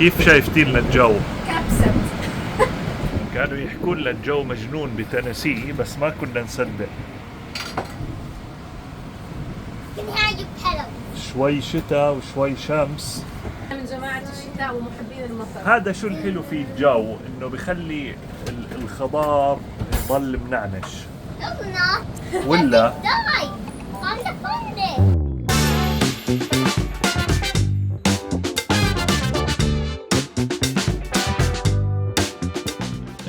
كيف شايفتين لنا الجو؟ كبسة. كانوا يحكون لنا الجو مجنون بتنسي بس ما كنا نصدق. شوي شتاء وشوي شمس. من جماعة الشتاء ومحبين المطر. هذا شو الحلو في الجو، انه بخلي الخضار يضل منعنش. ولا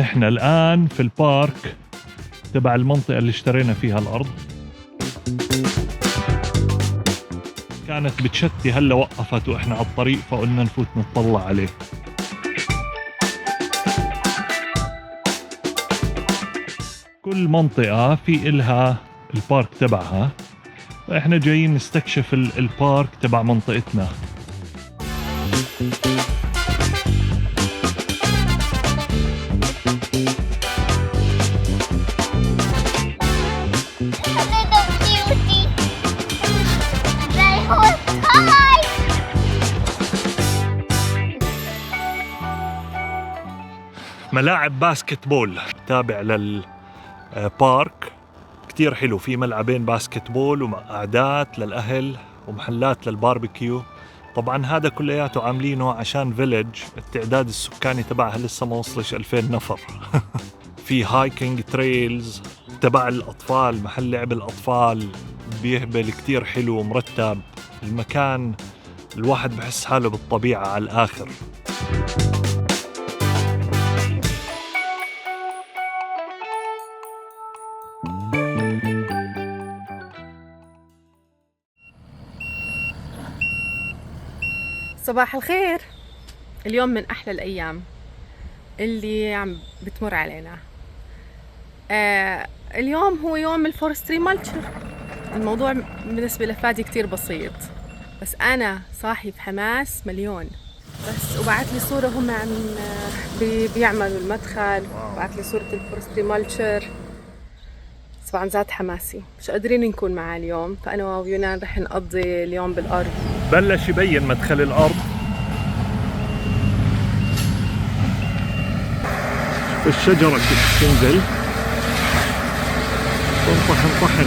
احنا الآن في البارك تبع المنطقة اللي اشترينا فيها الأرض. كانت بتشتي هلا وقفت واحنا على الطريق فقلنا نفوت نطلع عليه. كل منطقة في إلها البارك تبعها، فاحنا جايين نستكشف البارك تبع منطقتنا. ملاعب باسكت بول تابع للبارك كتير حلو، في ملعبين باسكت بول وقعدات للأهل ومحلات للباربيكيو. طبعا هذا كلياته عاملينه عشان فيلج التعداد السكاني تبعها لسه ما وصلش 2000 نفر. في هايكينج تريلز تبع الأطفال، محل لعب الأطفال بيهبل كتير حلو ومرتب. المكان الواحد بحس حاله بالطبيعة على الآخر. صباح الخير. اليوم من أحلى الأيام اللي عم بتمر علينا. اليوم هو يوم الفورستري مالتشر. الموضوع بالنسبة لفادي كتير بسيط، بس أنا صاحي بحماس مليون. بس وبعت لي صورة هم عم بيعملوا المدخل، وبعت لي صورة الفورستري مالتشر. طبعا زاد حماسي، مش قادرين نكون معاه اليوم، فأنا ويونان رح نقضي اليوم بالأرض. بلش يبين مدخل الأرض، الشجرة كيف تنزل تنطحن طحن،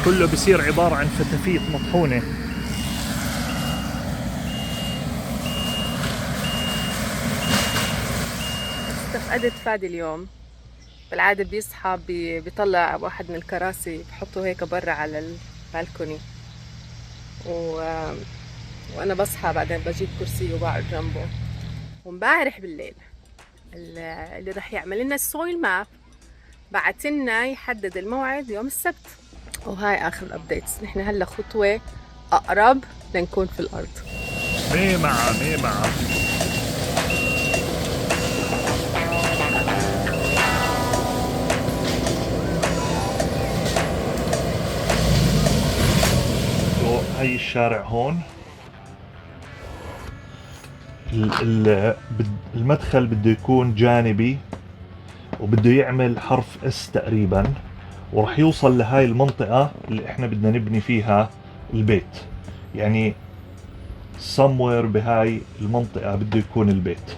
كله بصير عبارة عن فتافيت مطحونة. استفقدت فادي اليوم. بالعادة بيصحى بيطلع واحد من الكراسي بحطه هيك برا على البالكوني، وأنا بصحى بعدين بجيب كرسي وبقعد جنبه. ومبارح بالليل اللي رح يعمل لنا السويل ماب بعتلنا يحدد الموعد يوم السبت. وهاي آخر الأبديتس. نحن هلا خطوة أقرب لنكون في الأرض. ميمعة هاي الشارع هون. المدخل بده يكون جانبي وبده يعمل حرف اس تقريبا، ورح يوصل لهاي المنطقة اللي احنا بدنا نبني فيها البيت. يعني somewhere بهاي المنطقة بده يكون البيت.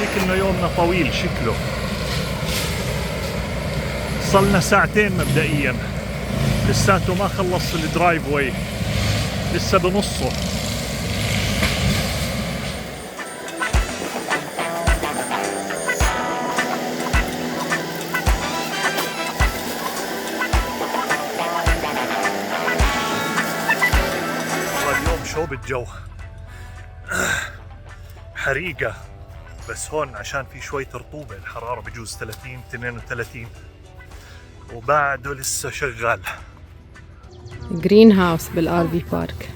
شكلنا يومنا طويل، شكله صلنا ساعتين مبدئيا، لساته ما خلص الدرايف واي، لسه بنصه. اليوم شو بالجو حريقة، بس هون عشان في شوية رطوبة الحرارة بجوز 30-32 وبعده لسه شغال. جرين هاوس بالار في بارك.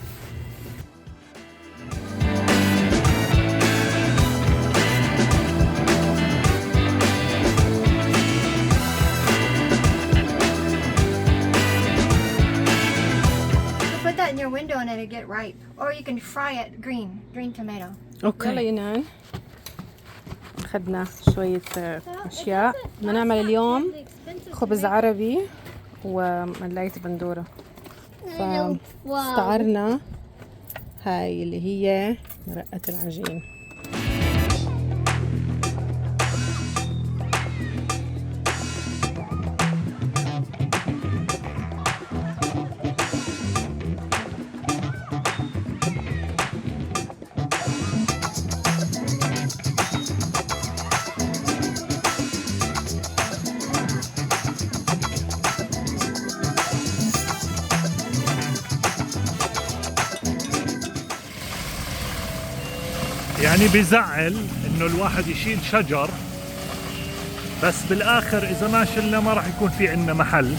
ripe, or you can fry it green tomato. يلا ينان، أخذنا شوية أشياء بدنا نعمل اليوم خبز عربي وملاية بندورة، فاستعرنا هاي اللي هي مرقة العجين. يعني بزعل انه الواحد يشيل شجر، بس بالاخر اذا ما شلنا ما راح يكون في عندنا محل،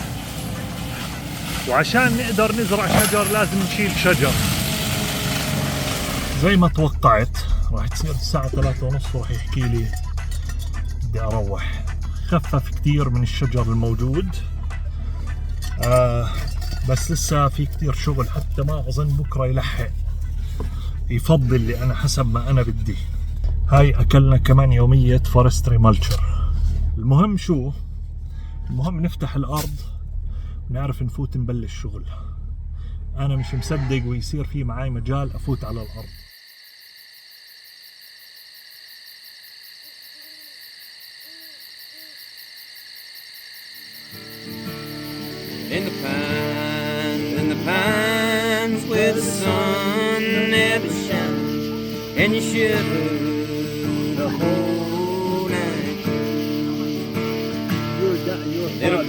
وعشان نقدر نزرع شجر لازم نشيل شجر. زي ما توقعت راح تصير الساعة 3:30 وراح يحكي لي بدي اروح. خفف كتير من الشجر الموجود، بس لسه في كتير شغل، حتى ما اظن بكرة يلحق يفضل لي أنا حسب ما أنا بدي. هاي أكلنا كمان يومية فورستري مالتشر. المهم شو؟ المهم نفتح الأرض ونعرف نفوت نبلش شغل. أنا مش مصدق ويصير في معاي مجال أفوت على الأرض. In the pines where the sun never shines, and you shiver the whole night. Little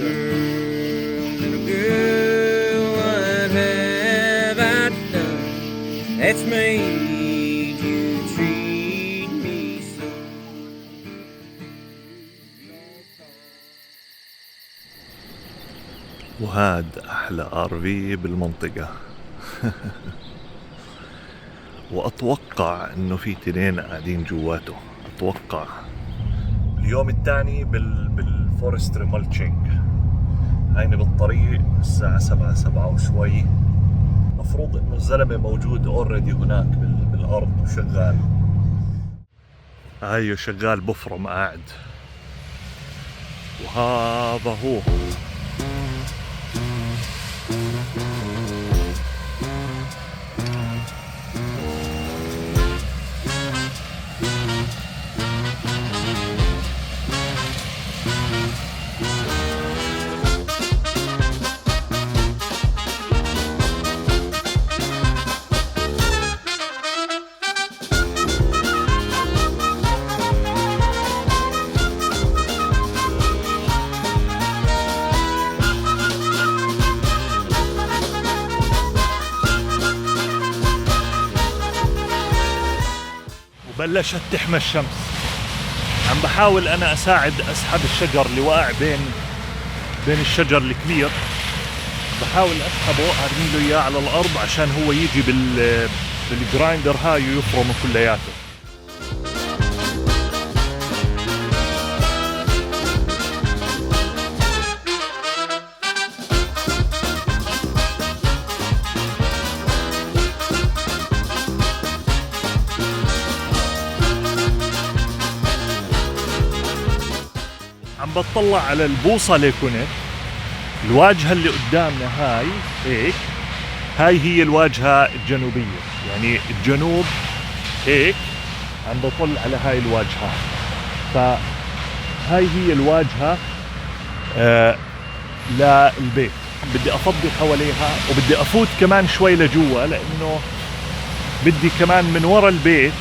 girl, what have I done that's made you treat me so? وهاد أحلى RV بالمنطقة. وأتوقع إنه في تنين قاعدين جواته. أتوقع اليوم الثاني بالفورستري مالتشينج. هيني بالطريق الساعة 7 وشوي. مفروض إنه الزلمة موجود اوريدي هناك بالأرض وشغال. هايو شغال بفرم قاعد. وهذا هو. بلشت تحمى الشمس. عم بحاول انا اساعد اسحب الشجر اللي واقع بين الشجر الكبير، بحاول اسحبه ارمي له اياه على الارض عشان هو يجي بالجرايندر هاي ويفرمه كلياته. عم بطلع على البوصلة كنت الواجهة اللي قدامنا هاي هيك، هاي هي الواجهة الجنوبية، يعني الجنوب هيك. عم بطل على هاي الواجهة، فهاي هي الواجهة للبيت. بدي أفضي حواليها وبدي أفوت كمان شوي لجوا، لأنه بدي كمان من وراء البيت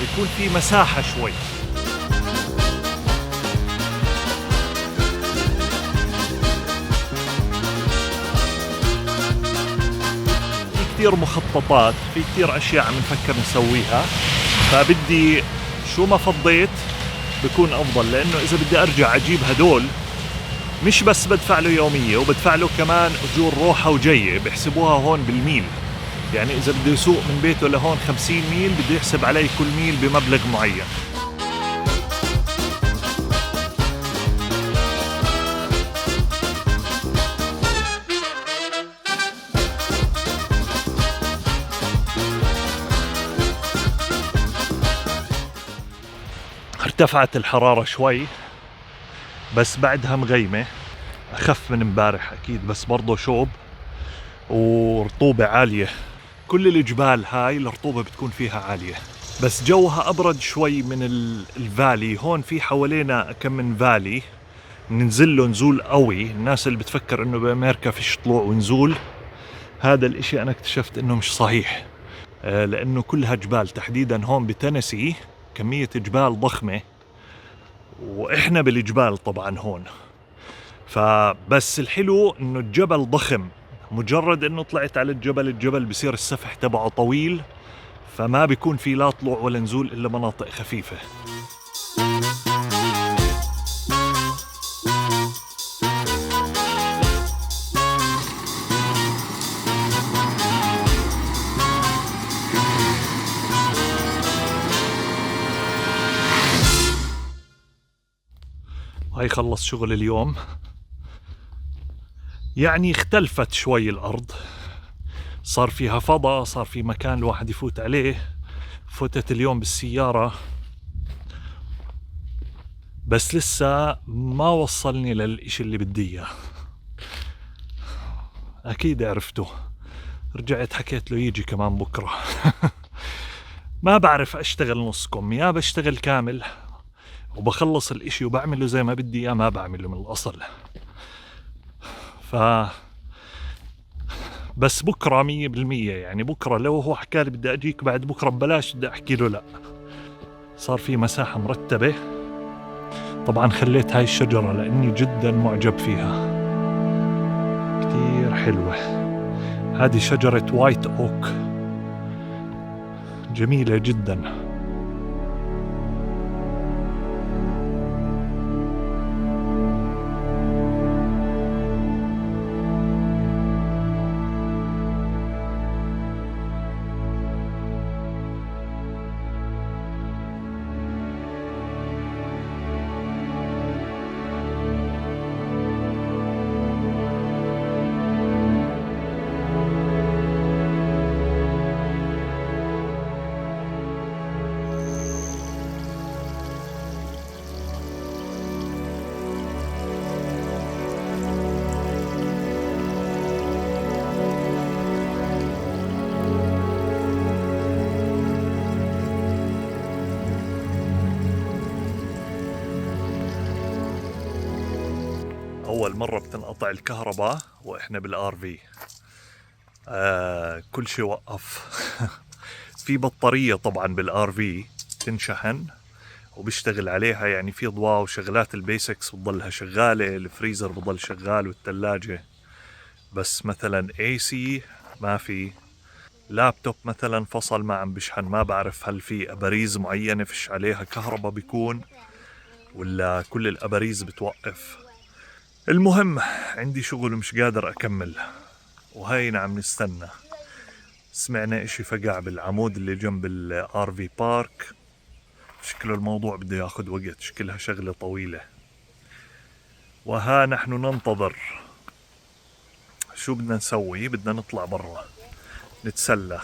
يكون في مساحة شوي. كثير مخططات، في كثير اشياء عم نفكر نسويها، فبدي شو ما فضيت بكون افضل، لانه اذا بدي ارجع اجيب هدول مش بس بدفع له يوميه، وبدفع له كمان اجور روحه وجايه، بيحسبوها هون بالميل. يعني اذا بده يسوق من بيته لهون 50 ميل بده يحسب علي كل ميل بمبلغ معين. ارتفعت الحرارة شوي بس بعدها مغيمة، أخف من امبارح أكيد، بس برضو شوب ورطوبة عالية. كل الجبال هاي الرطوبة بتكون فيها عالية، بس جوها أبرد شوي من الفالي. هون في حوالينا كم من فالي ننزل له نزول قوي. الناس اللي بتفكر إنه بأمريكا فيش طلوع ونزول، هذا الإشي أنا اكتشفت إنه مش صحيح، لأنه كلها جبال. تحديدا هون بتنسي كمية جبال ضخمة، وإحنا بالجبال طبعا هون. فبس الحلو إنه الجبل ضخم، مجرد إنه طلعت على الجبل بصير السفح تبعه طويل، فما بيكون في لا طلوع ولا نزول إلا مناطق خفيفة. هاي خلص شغل اليوم. يعني اختلفت شوي الأرض، صار فيها فضاء، صار في مكان الواحد يفوت عليه. فتت اليوم بالسيارة بس لسه ما وصلني للإشي اللي بدي إياه. أكيد عرفته، رجعت حكيت له يجي كمان بكرة. ما بعرف أشتغل نصكم، يا بشتغل كامل وبخلص الإشي وبعمله زي ما بدي إياه، ما بعمله من الأصل. بس بكرة 100%، يعني بكرة لو هو حكالي بدي أجيك بعد بكرة ببلاش، بدي أحكي له لا. صار في مساحة مرتبة. طبعا خليت هاي الشجرة لأني جدا معجب فيها، كتير حلوة. هذه شجرة وايت أوك، جميلة جدا. أول مرة بتنقطع الكهرباء وإحنا بالآر-في. كل شيء وقف. في بطارية طبعا بالآر-في تنشحن وبيشتغل عليها، يعني في ضوء وشغلات البيسكس بتضلها شغالة، الفريزر بضل شغال والثلاجة. بس مثلا AC ما في. لابتوب مثلا فصل ما عم بشحن، ما بعرف هل في أباريز معينة فيش عليها كهرباء بيكون ولا كل الأباريز بتوقف. المهم عندي شغل ومش قادر أكمل، وهينا عم نستنى. سمعنا إشي فقع بالعمود اللي جنب الآر-في بارك. شكله الموضوع بده ياخد وقت، شكلها شغلة طويلة. وها نحن ننتظر. شو بدنا نسوي؟ بدنا نطلع برا نتسلى.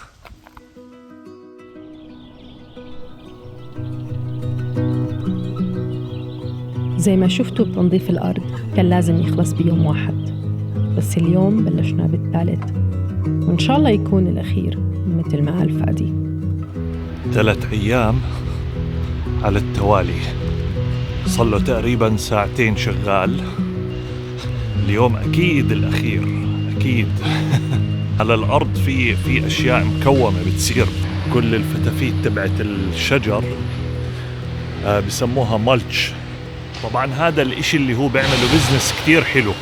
زي ما شفتوا بتنظيف الأرض كان لازم يخلص بيوم واحد، بس اليوم بلشنا بالثالث، وإن شاء الله يكون الأخير مثل ما قال فادي. 3 أيام على التوالي، صلوا تقريبا 2 ساعة شغال. اليوم أكيد الأخير أكيد. على الأرض في أشياء مكومة بتصير، كل الفتافيت تبعت الشجر بسموها مالتش. طبعا هذا الاشي اللي هو بيعمله بزنس كتير حلو،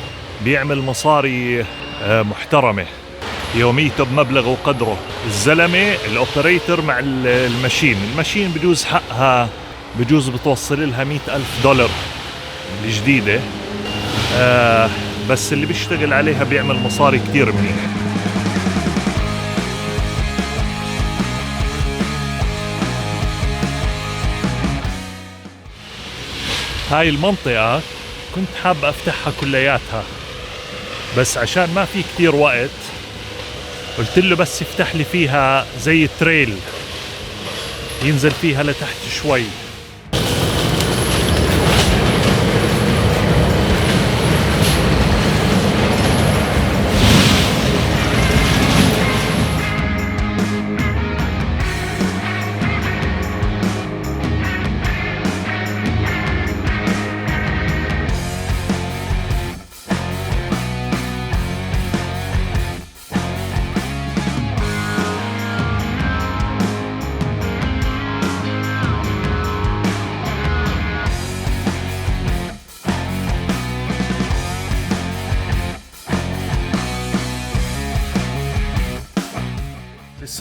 بيعمل مصاري محترمة، يوميته بمبلغ وقدره. الزلمة الأوبريتر مع الماشين بجوز حقها، بجوز بتوصل لها $100,000 الجديدة. بس اللي بيشتغل عليها بيعمل مصاري كتير منيح. هاي المنطقة كنت حاب أفتحها كلياتها، بس عشان ما في كتير وقت قلت له بس يفتح لي فيها زي تريل ينزل فيها لتحت شوي.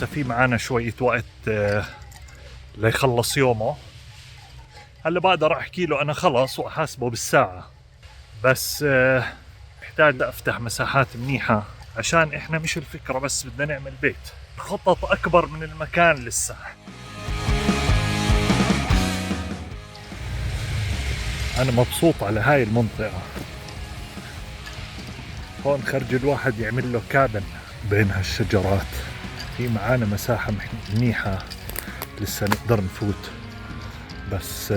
لسه في معانا شوية وقت ليخلص يومه. هلا بقدر احكي له انا خلص واحاسبه بالساعة، بس محتاج افتح مساحات منيحة عشان احنا مش الفكرة بس بدنا نعمل بيت، خطط اكبر من المكان لسه. انا مبسوط على هاي المنطقة، هون خرج الواحد يعمل له كابن بين هالشجرات. في معانا مساحة منيحة لسه نقدر نفوت، بس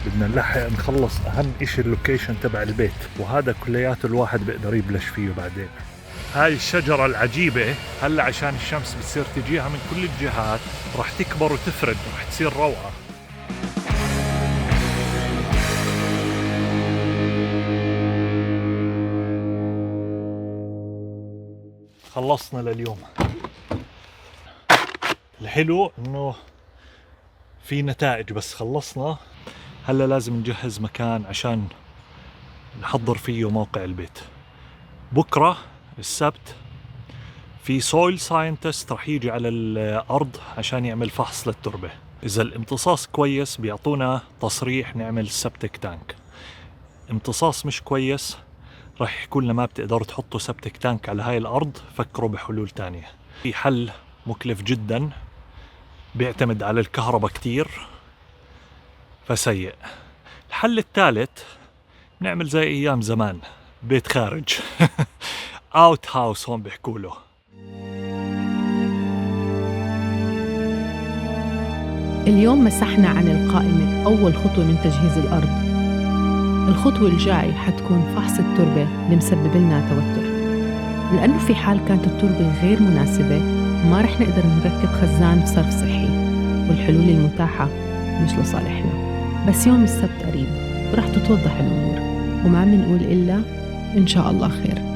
بدنا نلحق نخلص أهم إشي اللوكيشن تبع البيت، وهذا كلياته الواحد بيقدر يبلش فيه بعدين. هاي الشجرة العجيبة هلا عشان الشمس بتصير تجيها من كل الجهات راح تكبر وتفرد، راح تصير روعة. خلصنا لليوم. الحلو انه في نتائج، بس خلصنا. هلا لازم نجهز مكان عشان نحضر فيه موقع البيت. بكرة السبت في سويل ساينتست رح يجي على الأرض عشان يعمل فحص للتربة. إذا الامتصاص كويس بيعطونا تصريح نعمل سبتك تانك. امتصاص مش كويس راح يحكوا لنا ما بتقدروا تحطوا سبتك تانك على هاي الأرض، فكروا بحلول تانية. في حل مكلف جدا بيعتمد على الكهرباء كتير فسيء. الحل الثالث نعمل زي أيام زمان، بيت خارج اوت هاوس هون بيحكوا له. اليوم مسحنا عن القائمة أول خطوة من تجهيز الأرض. الخطوة الجاي حتكون فحص التربة اللي مسبب لنا توتر، لأنه في حال كانت التربة غير مناسبة ما رح نقدر نركب خزان بصرف صحي، والحلول المتاحة مش لصالحنا. بس يوم السبت قريب ورح تتوضح الأمور، وما بنقول إلا إن شاء الله خير.